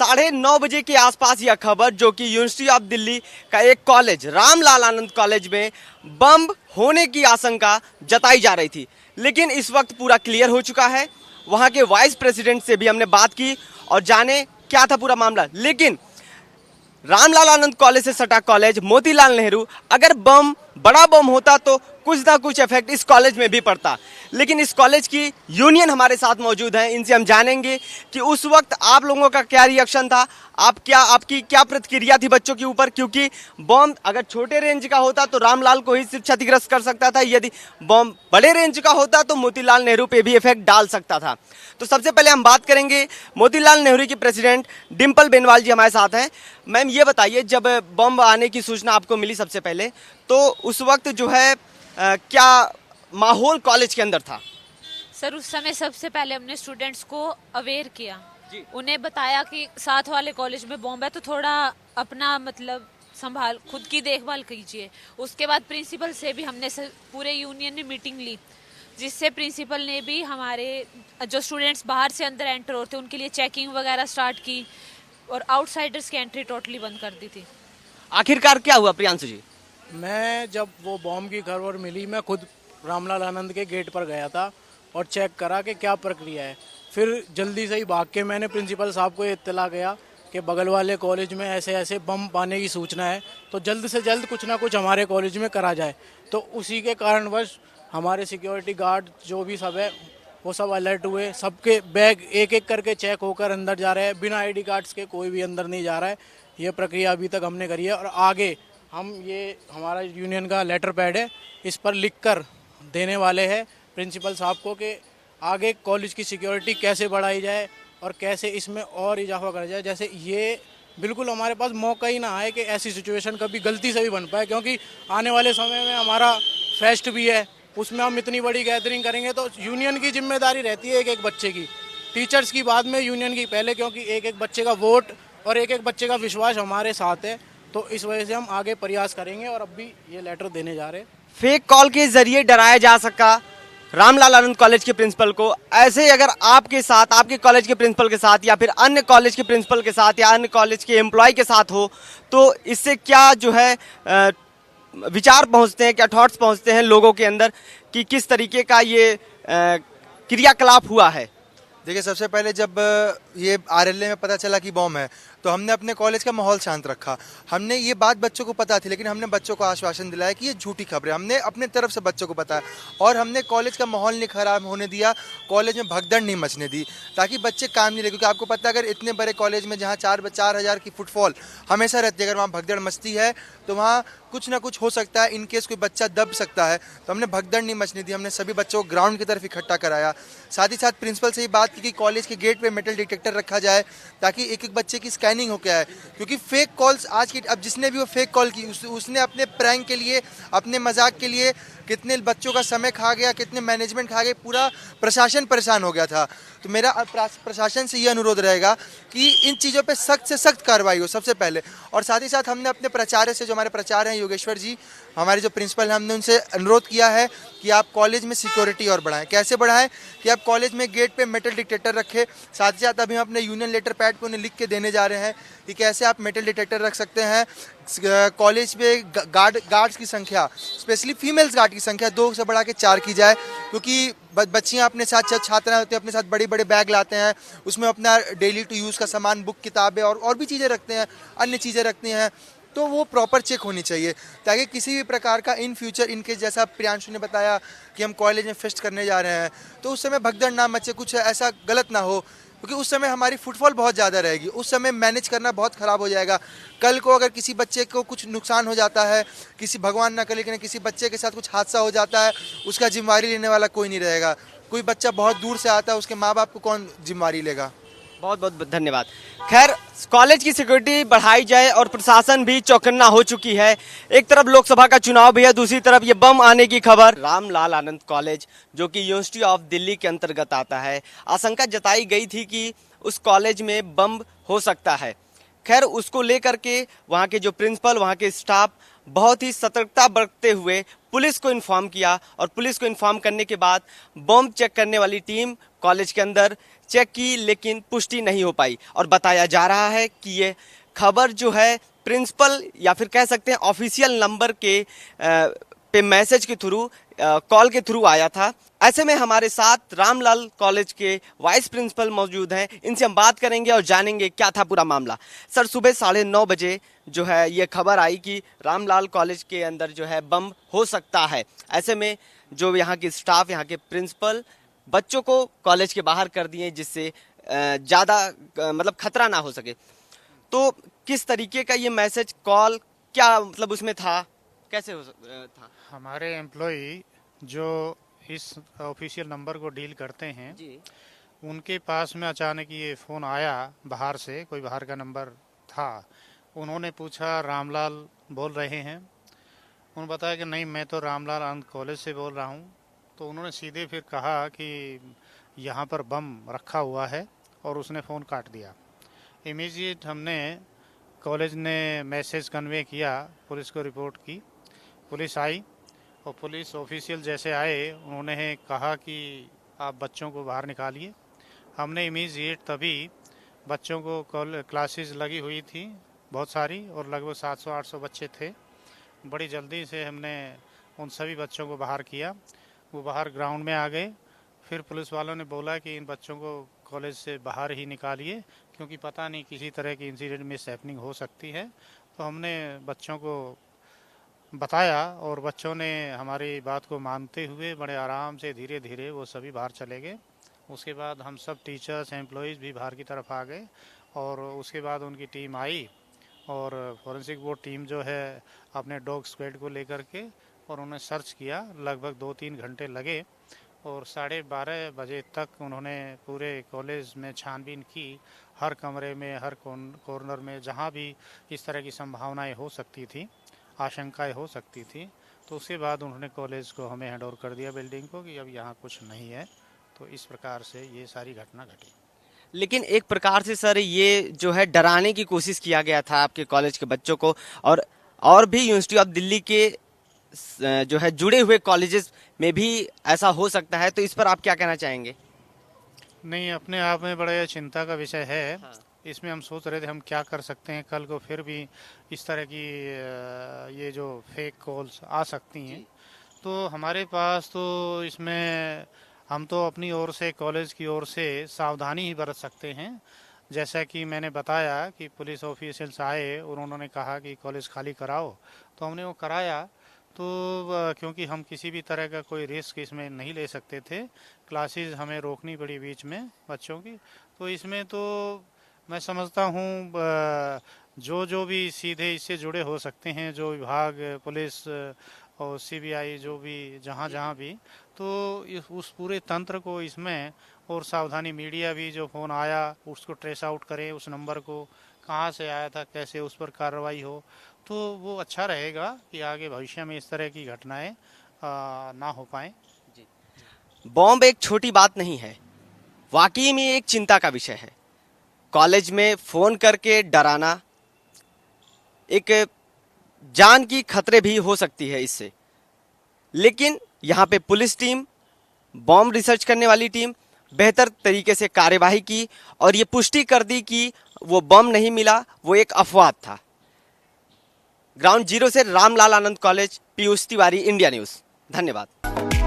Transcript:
9:30 के आसपास यह खबर, जो कि यूनिवर्सिटी ऑफ दिल्ली का एक कॉलेज रामलाल आनंद कॉलेज में बम होने की आशंका जताई जा रही थी, लेकिन इस वक्त पूरा क्लियर हो चुका है। वहां के वाइस प्रेसिडेंट से भी हमने बात की और जाने क्या था पूरा मामला। लेकिन रामलाल आनंद कॉलेज से सटा कॉलेज मोतीलाल नेहरू, अगर बड़ा बम होता तो कुछ ना कुछ इफेक्ट इस कॉलेज में भी पड़ता। लेकिन इस कॉलेज की यूनियन हमारे साथ मौजूद है, इनसे हम जानेंगे कि उस वक्त आप लोगों का क्या रिएक्शन था, आपकी क्या प्रतिक्रिया थी बच्चों के ऊपर, क्योंकि बम अगर छोटे रेंज का होता तो रामलाल को ही सिर्फ क्षतिग्रस्त कर सकता था, यदि बम बड़े रेंज का होता तो मोतीलाल नेहरू पे भी इफेक्ट डाल सकता था। तो सबसे पहले हम बात करेंगे मोतीलाल नेहरू की प्रेसिडेंट डिम्पल बेनवाल जी हमारे साथ हैं। मैम ये बताइए, जब बम आने की सूचना आपको मिली सबसे पहले, तो उस वक्त जो है क्या माहौल कॉलेज के अंदर था? सर, उस समय सबसे पहले हमने स्टूडेंट्स को अवेयर किया, उन्हें बताया कि साथ वाले कॉलेज में बॉम्ब है तो थोड़ा अपना संभाल, खुद की देखभाल कीजिए। उसके बाद प्रिंसिपल से भी हमने पूरे यूनियन ने मीटिंग ली, जिससे प्रिंसिपल ने भी हमारे जो स्टूडेंट्स बाहर से अंदर एंटर होते उनके लिए चेकिंग वगैरह स्टार्ट की और आउटसाइडर्स की एंट्री टोटली बंद कर दी थी। आखिरकार क्या हुआ प्रियांशु जी? मैं जब वो बॉम्ब की खबर मिली, मैं खुद रामलाल आनंद के गेट पर गया था और चेक करा कि क्या प्रक्रिया है। फिर जल्दी से ही भाग के मैंने प्रिंसिपल साहब को इत्तला किया कि बगल वाले कॉलेज में ऐसे ऐसे बम पाने की सूचना है, तो जल्द से जल्द कुछ ना कुछ हमारे कॉलेज में करा जाए। तो उसी के कारणवश हमारे सिक्योरिटी गार्ड जो भी सब है वो सब अलर्ट हुए, सबके बैग एक एक करके चेक होकर अंदर जा रहे हैं, बिना आईडी कार्ड्स के कोई भी अंदर नहीं जा रहा है। ये प्रक्रिया अभी तक हमने करी है और आगे हम ये हमारा यूनियन का लेटर पैड है, इस पर लिखकर देने वाले हैं प्रिंसिपल साहब को कि आगे कॉलेज की सिक्योरिटी कैसे बढ़ाई जाए और कैसे इसमें और इजाफा करा जाए। जैसे ये बिल्कुल हमारे पास मौका ही ना आए कि ऐसी सिचुएशन कभी गलती से भी बन पाए, क्योंकि आने वाले समय में हमारा फेस्ट भी है, उसमें हम इतनी बड़ी गैदरिंग करेंगे तो यूनियन की जिम्मेदारी रहती है एक एक बच्चे की, टीचर्स की बाद में, यूनियन की पहले, क्योंकि एक एक बच्चे का वोट और एक एक बच्चे का विश्वास हमारे साथ है। तो इस वजह से हम आगे प्रयास करेंगे और अब भी ये लेटर देने जा रहे हैं। फेक कॉल के जरिए डराया जा सका रामलाल आनंद कॉलेज के प्रिंसिपल को, ऐसे अगर आपके साथ, आपके कॉलेज के प्रिंसिपल के साथ या फिर अन्य कॉलेज के प्रिंसिपल के साथ या अन्य कॉलेज के एम्प्लॉय के साथ हो, तो इससे क्या जो है विचार पहुंचते हैं, क्या थॉट्स पहुंचते हैं लोगों के अंदर कि किस तरीके का ये क्रियाकलाप हुआ है? देखिए, सबसे पहले जब ये आरएलए में पता चला कि बॉम्ब है तो हमने अपने कॉलेज का माहौल शांत रखा। हमने ये बात बच्चों को पता थी, लेकिन हमने बच्चों को आश्वासन दिलाया कि ये झूठी खबर है। हमने अपने तरफ से बच्चों को बताया और हमने कॉलेज का माहौल नहीं खराब होने दिया, कॉलेज में भगदड़ नहीं मचने दी, ताकि बच्चे काम नहीं रहे। क्योंकि आपको पता है, अगर इतने बड़े कॉलेज में जहाँ 4,000 की फुटफॉल हमेशा रहती है, अगर वहाँ भगदड़ मचती है तो वहाँ कुछ ना कुछ हो सकता है, इनकेस कोई बच्चा दब सकता है। तो हमने भगदड़ नहीं मचने दी, हमने सभी बच्चों को ग्राउंड की तरफ इकट्ठा कराया। साथ ही साथ प्रिंसिपल से ये बात की कि कॉलेज के गेट पे मेटल डिटेक्टर रखा जाए, ताकि एक एक बच्चे की स्कैनिंग हो के आए। क्योंकि फेक कॉल्स आज की, अब जिसने भी वो फेक कॉल की उसने अपने प्रैंक के लिए, अपने मजाक के लिए कितने बच्चों का समय खा गया, कितने मैनेजमेंट खा गए, पूरा प्रशासन परेशान हो गया था। तो मेरा प्रशासन से ये अनुरोध रहेगा कि इन चीज़ों पे सख्त से सख्त कार्रवाई हो सबसे पहले। और साथ ही साथ हमने अपने प्राचार्य से, जो हमारे प्राचार्य हैं योगेश्वर जी, हमारे जो प्रिंसिपल हैं, हमने उनसे अनुरोध किया है कि आप कॉलेज में सिक्योरिटी और बढ़ाएं। कैसे बढ़ाएं? कि आप कॉलेज में गेट पे मेटल डिटेक्टर रखें। साथ ही साथ अभी हम अपने यूनियन लेटर पैड पे उन्हें लिख के देने जा रहे हैं कि कैसे आप मेटल डिटेक्टर रख सकते हैं। कॉलेज में गार्ड्स की संख्या, स्पेशली फीमेल्स गार्ड की संख्या 2 से बढ़ा के 4 की जाए, क्योंकि बच्चियां अपने साथ, छात्राएं होती हैं, अपने साथ बड़े बड़े बैग लाते हैं, उसमें अपना डेली टू यूज़ का सामान, बुक, किताबें और भी चीज़ें रखते हैं, अन्य चीज़ें रखती हैं। तो वो प्रॉपर चेक होनी चाहिए, ताकि किसी भी प्रकार का इन फ्यूचर, इनके जैसा प्रियांशु ने बताया कि हम कॉलेज में फेस्ट करने जा रहे हैं, तो उस समय भगदड़ ना मचे, कुछ ऐसा गलत ना हो, क्योंकि उस समय हमारी फुटफॉल बहुत ज़्यादा रहेगी, उस समय मैनेज करना बहुत ख़राब हो जाएगा। कल को अगर किसी बच्चे को कुछ नुकसान हो जाता है, किसी, भगवान ना करे, लेकिन किसी बच्चे के साथ कुछ हादसा हो जाता है, उसका जिम्मेवारी लेने वाला कोई नहीं रहेगा। कोई बच्चा बहुत दूर से आता है, उसके माँ बाप को कौन जिम्मेवारी लेगा? बहुत बहुत धन्यवाद। खैर, कॉलेज की सिक्योरिटी बढ़ाई जाए और प्रशासन भी चौकन्ना हो चुकी है। एक तरफ लोकसभा का चुनाव भी है, दूसरी तरफ ये बम आने की खबर। रामलाल आनंद कॉलेज, जो कि यूनिवर्सिटी ऑफ दिल्ली के अंतर्गत आता है, आशंका जताई गई थी कि उस कॉलेज में बम हो सकता है। खैर, उसको लेकर के वहाँ के जो प्रिंसिपल, वहाँ के स्टाफ बहुत ही सतर्कता बरतते हुए पुलिस को इन्फॉर्म किया और पुलिस को इन्फॉर्म करने के बाद बम चेक करने वाली टीम कॉलेज के अंदर चेक की, लेकिन पुष्टि नहीं हो पाई और बताया जा रहा है कि ये खबर जो है प्रिंसिपल या फिर कह सकते हैं ऑफिशियल नंबर के पे मैसेज के थ्रू, कॉल के थ्रू आया था। ऐसे में हमारे साथ रामलाल कॉलेज के वाइस प्रिंसिपल मौजूद हैं, इनसे हम बात करेंगे और जानेंगे क्या था पूरा मामला। सर, सुबह 9:30 बजे जो है ये खबर आई कि रामलाल कॉलेज के अंदर जो है बम हो सकता है। ऐसे में जो यहाँ की स्टाफ, यहाँ के प्रिंसिपल बच्चों को कॉलेज के बाहर कर दिए, जिससे ज़्यादा मतलब खतरा ना हो सके। तो किस तरीके का ये मैसेज, कॉल, क्या मतलब उसमें था, कैसे था? हमारे एम्प्लॉई जो इस ऑफिशियल नंबर को डील करते हैं जी उनके पास में अचानक ये फ़ोन आया बाहर से, कोई बाहर का नंबर था। उन्होंने पूछा रामलाल बोल रहे हैं? उन्होंने बताया कि नहीं, मैं तो रामलाल आनंद कॉलेज से बोल रहा हूँ। तो उन्होंने सीधे फिर कहा कि यहाँ पर बम रखा हुआ है और उसने फ़ोन काट दिया। इमीडिएट हमने कॉलेज ने मैसेज कन्वे किया, पुलिस को रिपोर्ट की। पुलिस आई और पुलिस ऑफिशियल जैसे आए उन्होंने कहा कि आप बच्चों को बाहर निकालिए। हमने इमीडिएट तभी बच्चों को क्लासेस लगी हुई थी बहुत सारी और लगभग 700-800 बच्चे थे। बड़ी जल्दी से हमने उन सभी बच्चों को बाहर किया। वो बाहर ग्राउंड में आ गए। फिर पुलिस वालों ने बोला कि इन बच्चों को कॉलेज से बाहर ही निकालिए, क्योंकि पता नहीं किसी तरह की इंसिडेंट मिस हैपनिंग हो सकती है। तो हमने बच्चों को बताया और बच्चों ने हमारी बात को मानते हुए बड़े आराम से धीरे धीरे वो सभी बाहर चले गए। उसके बाद हम सब टीचर्स, एम्प्लॉयज़ भी बाहर की तरफ आ गए और उसके बाद उनकी टीम आई और फॉरेंसिक वो टीम जो है अपने डॉग स्क्वाड को लेकर के और उन्हें सर्च किया। लगभग 2-3 घंटे लगे और 12:30 बजे तक उन्होंने पूरे कॉलेज में छानबीन की। हर कमरे में, हर कॉर्नर में जहाँ भी इस तरह की संभावनाएं हो सकती थी, आशंकाएं हो सकती थी, तो उसके बाद उन्होंने कॉलेज को हमें हैंड ओवर कर दिया, बिल्डिंग को, कि अब यहाँ कुछ नहीं है। तो इस प्रकार से ये सारी घटना घटी। लेकिन एक प्रकार से सर ये जो है डराने की कोशिश किया गया था आपके कॉलेज के बच्चों को, और भी यूनिवर्सिटी ऑफ दिल्ली के जो है जुड़े हुए कॉलेजेस में भी ऐसा हो सकता है। तो इस पर आप क्या कहना चाहेंगे? नहीं, अपने आप में बड़े चिंता का विषय है। हाँ। इसमें हम सोच रहे थे हम क्या कर सकते हैं। कल को फिर भी इस तरह की ये जो फेक कॉल्स आ सकती हैं, तो हमारे पास तो इसमें हम तो अपनी ओर से, कॉलेज की ओर से सावधानी ही बरत सकते हैं। जैसा कि मैंने बताया कि पुलिस ऑफिशियल्स आए और उन्होंने कहा कि कॉलेज खाली कराओ, तो हमने वो कराया। तो क्योंकि हम किसी भी तरह का कोई रिस्क इसमें नहीं ले सकते थे, क्लासेस हमें रोकनी पड़ी बीच में बच्चों की। तो इसमें तो मैं समझता हूँ जो भी सीधे इससे जुड़े हो सकते हैं, जो विभाग, पुलिस और सीबीआई, जो भी जहाँ भी, तो उस पूरे तंत्र को इसमें, और सावधानी मीडिया भी, जो फ़ोन आया उसको ट्रेस आउट करे, उस नंबर को कहाँ से आया था, कैसे उस पर कार्रवाई हो, तो वो अच्छा रहेगा कि आगे भविष्य में इस तरह की घटनाएं ना हो पाएं। बॉम्ब एक छोटी बात नहीं है, वाकई में एक चिंता का विषय है। कॉलेज में फ़ोन करके डराना, एक जान की खतरे भी हो सकती है इससे। लेकिन यहाँ पे पुलिस टीम, बॉम्ब रिसर्च करने वाली टीम बेहतर तरीके से कार्यवाही की और ये पुष्टि कर दी कि वो बम नहीं मिला, वो एक अफवाह था। ग्राउंड जीरो से Ramlal Anand college, Piyush Tiwari, India news. धन्यवाद।